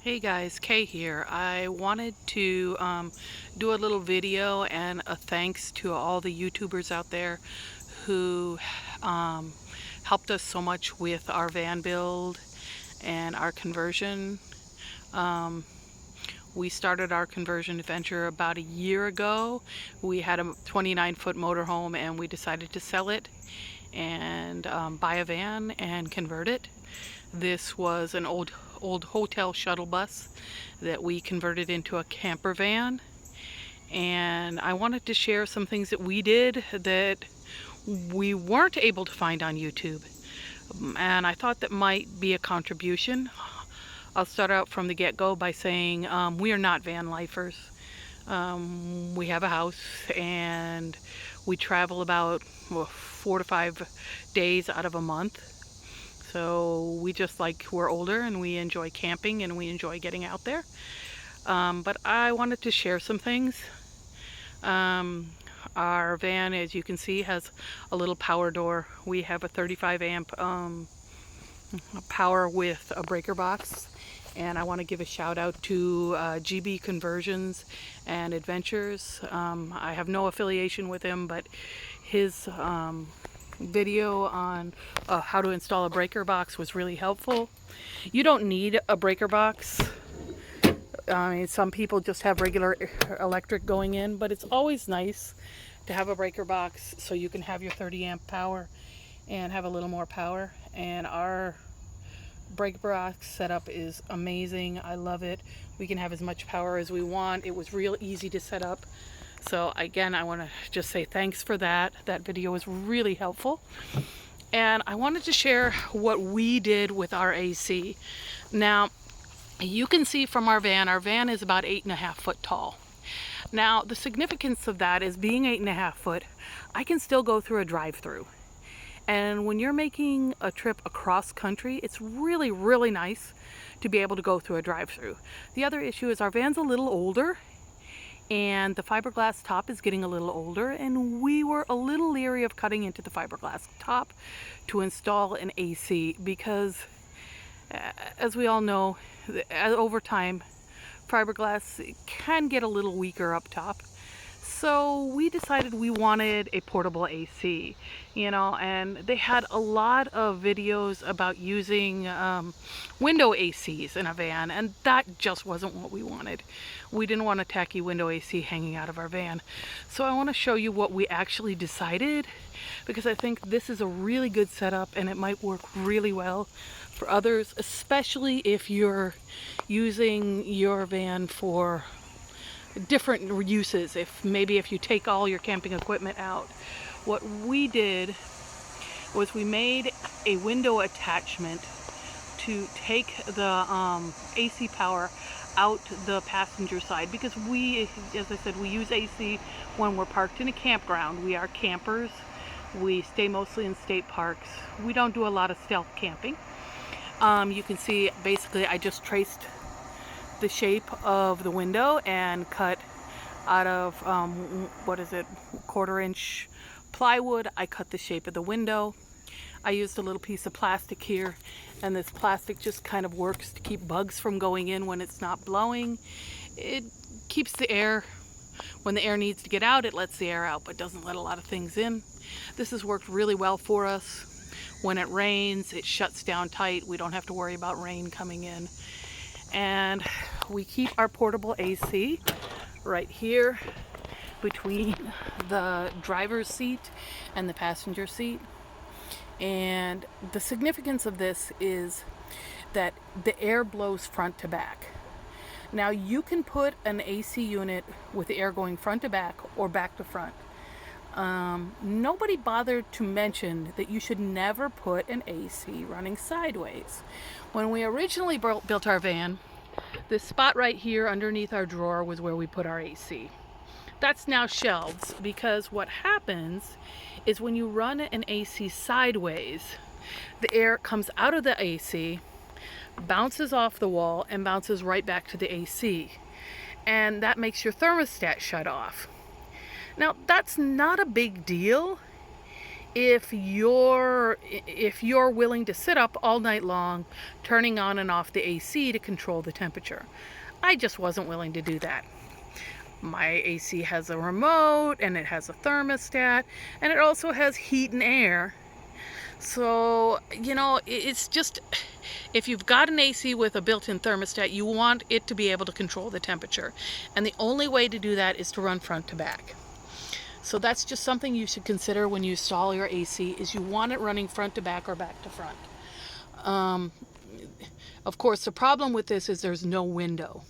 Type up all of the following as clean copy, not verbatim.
Hey guys, Kay here. I wanted to do a little video and a thanks to all the YouTubers out there who um, helped us so much with our van build and our conversion. Um, we started our conversion adventure about a year ago. We had a 29-foot motorhome and we decided to sell it and buy a van and convert it. This was an old hotel shuttle bus that we converted into a camper van, and I wanted to share some things that we did that we weren't able to find on YouTube, and I thought that might be a contribution. I'll start out from the get-go by saying we are not van lifers. We have a house and we travel about 4 to 5 days out of a month. So we're older and we enjoy camping and we enjoy getting out there. But I wanted to share some things. Our van, as you can see, has a little power door. We have a 35 amp power with a breaker box. And I want to give a shout out to GB Conversions and Adventures. I have no affiliation with him, but his video on how to install a breaker box was really helpful. You don't need a breaker box. I mean, some people just have regular electric going in, but it's always nice to have a breaker box so you can have your 30 amp power and have a little more power. And our breaker box setup is amazing. I love it. We can have as much power as we want. It was real easy to set up. So again, I want to just say thanks for that. That video was really helpful. And I wanted to share what we did with our AC. Now, you can see from our van is about 8.5 foot tall. Now, the significance of that is being 8.5 foot, I can still go through a drive-through. And when you're making a trip across country, it's really, really nice to be able to go through a drive-through. The other issue is our van's a little older and the fiberglass top is getting a little older, and we were a little leery of cutting into the fiberglass top to install an AC because, as we all know, over time, fiberglass can get a little weaker up top. So we decided we wanted a portable AC, and they had a lot of videos about using window ACs in a van, and that just wasn't what we wanted. We didn't want a tacky window AC hanging out of our van. So I want to show you what we actually decided, because I think this is a really good setup and it might work really well for others, especially if you're using your van for different uses. If you take all your camping equipment out. What we did was we made a window attachment to take the AC power out the passenger side, because we, as I said, we use AC when we're parked in a campground. We are campers. We stay mostly in state parks. We don't do a lot of stealth camping. You can see basically I just traced the shape of the window and cut out of 1/4-inch plywood. I cut the shape of the window. I used a little piece of plastic here, and this plastic just kind of works to keep bugs from going in when it's not blowing. It keeps the air, when the air needs to get out, it lets the air out, but doesn't let a lot of things in. This has worked really well for us. When it rains, it shuts down tight. We don't have to worry about rain coming in. And we keep our portable AC right here between the driver's seat and the passenger seat. And the significance of this is that the air blows front to back. Now, you can put an AC unit with the air going front to back or back to front. Nobody bothered to mention that you should never put an AC running sideways. When we originally built our van, this spot right here underneath our drawer was where we put our AC. That's now shelved, because what happens is when you run an AC sideways, the air comes out of the AC, bounces off the wall, and bounces right back to the AC. And that makes your thermostat shut off. Now, that's not a big deal if you're willing to sit up all night long turning on and off the AC to control the temperature. I just wasn't willing to do that. My AC has a remote and it has a thermostat and it also has heat and air. So, you know, it's just, if you've got an AC with a built-in thermostat, you want it to be able to control the temperature. And the only way to do that is to run front to back. So that's just something you should consider when you install your AC, is you want it running front to back or back to front. Of course, the problem with this is there's no window.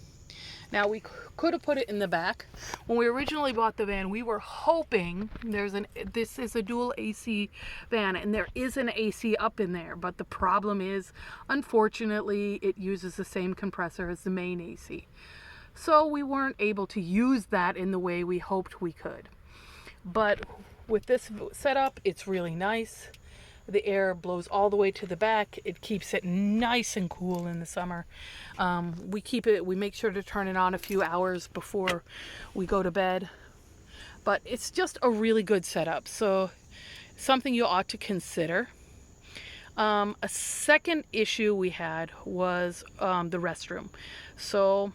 Now, we could have put it in the back. When we originally bought the van, we were hoping this is a dual AC van, and there is an AC up in there. But the problem is, unfortunately, it uses the same compressor as the main AC. So we weren't able to use that in the way we hoped we could. But with this setup, it's really nice. The air blows all the way to the back. It keeps it nice and cool in the summer. We make sure to turn it on a few hours before we go to bed. But it's just a really good setup. So something you ought to consider. A second issue we had was the restroom. So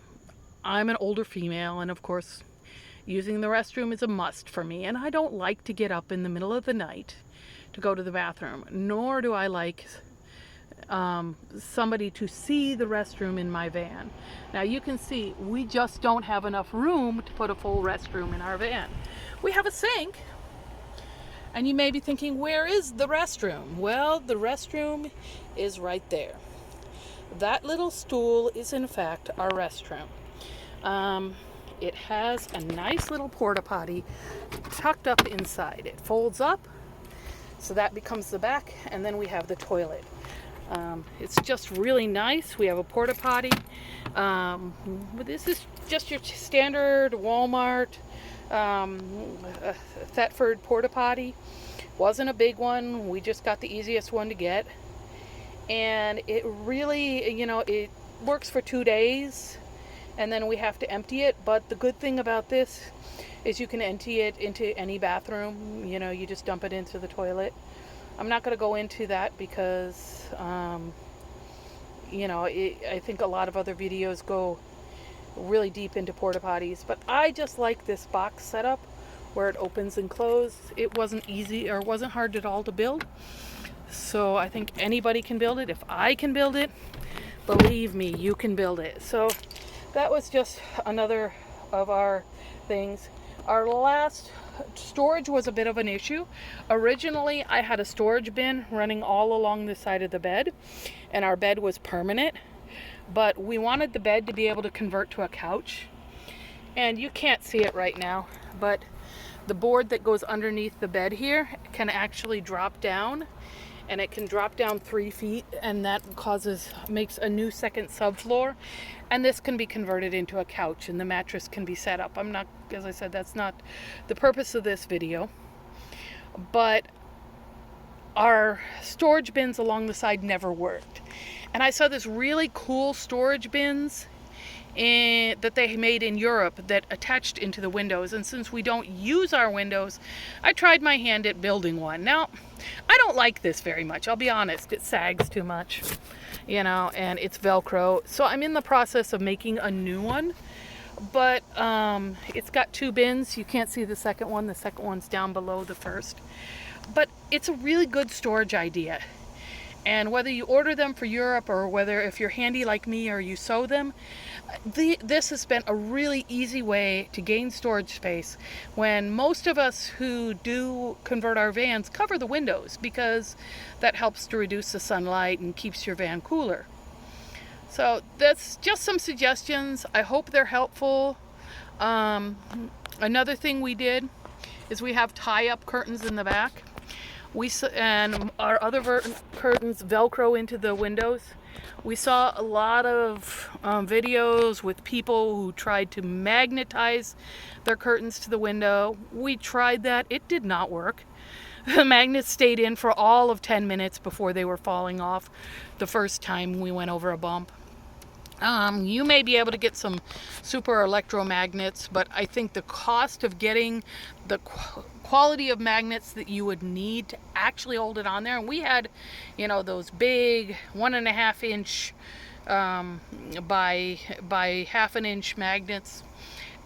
I'm an older female, and of course, using the restroom is a must for me. And I don't like to get up in the middle of the night to go to the bathroom, nor do I like somebody to see the restroom in my van. Now you can see we just don't have enough room to put a full restroom in our van. We have a sink, and you may be thinking, where is the restroom? Well, the restroom is right there. That little stool is in fact our restroom. It has a nice little porta potty tucked up inside. It folds up, so that becomes the back, and then we have the toilet. It's just really nice. We have a porta potty. But this is just your standard Walmart Thetford porta potty. Wasn't a big one. We just got the easiest one to get. And it really, you know, it works for 2 days, and then we have to empty it. But the good thing about this is you can empty it into any bathroom. You know, you just dump it into the toilet. I'm not going to go into that because, you know, I think a lot of other videos go really deep into porta potties. But I just like this box setup where it opens and closes. It wasn't easy or wasn't hard at all to build. So I think anybody can build it. If I can build it, believe me, you can build it. So that was just another of our things. Our last storage was a bit of an issue. Originally, I had a storage bin running all along the side of the bed, and our bed was permanent, but we wanted the bed to be able to convert to a couch. And you can't see it right now, but the board that goes underneath the bed here can actually drop down, and it can drop down 3 feet, and that makes a new second subfloor, and this can be converted into a couch, and the mattress can be set up. I'm not, as I said, that's not the purpose of this video, but our storage bins along the side never worked. And I saw this really cool storage bins that they made in Europe that attached into the windows, and since we don't use our windows, I tried my hand at building one. Now, I don't like this very much, I'll be honest. It sags too much, you know, and it's Velcro, so I'm in the process of making a new one. But it's got 2 bins. You can't see the second one. The second one's down below the first, but it's a really good storage idea. And whether you order them for Europe or whether if you're handy like me or you sew them, this has been a really easy way to gain storage space when most of us who do convert our vans cover the windows, because that helps to reduce the sunlight and keeps your van cooler. So that's just some suggestions. I hope they're helpful. Another thing we did is we have tie-up curtains in the back. And our other curtains Velcro into the windows. We saw a lot of videos with people who tried to magnetize their curtains to the window. We tried that. It did not work. The magnets stayed in for all of 10 minutes before they were falling off the first time we went over a bump. You may be able to get some super electromagnets, but I think the cost of getting the quality of magnets that you would need to actually hold it on there, and we had, you know, those big 1.5 inch by 1/2 inch magnets,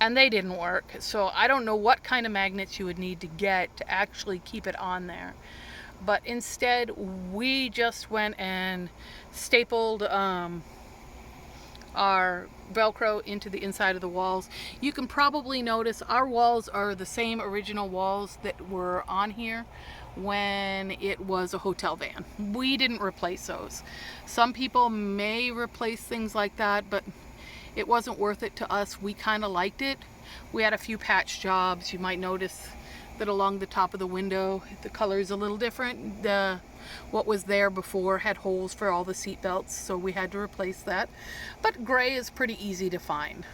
and they didn't work. So I don't know what kind of magnets you would need to get to actually keep it on there. But instead, we just went and stapled our Velcro into the inside of the walls. You can probably notice our walls are the same original walls that were on here when it was a hotel van. We didn't replace those. Some people may replace things like that, but it wasn't worth it to us. We kind of liked it. We had a few patch jobs. You might notice that along the top of the window, the color is a little different. What was there before had holes for all the seat belts, so we had to replace that. But gray is pretty easy to find.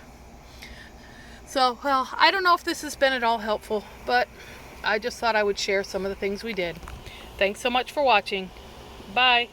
So, well, I don't know if this has been at all helpful, but I just thought I would share some of the things we did. Thanks so much for watching. Bye.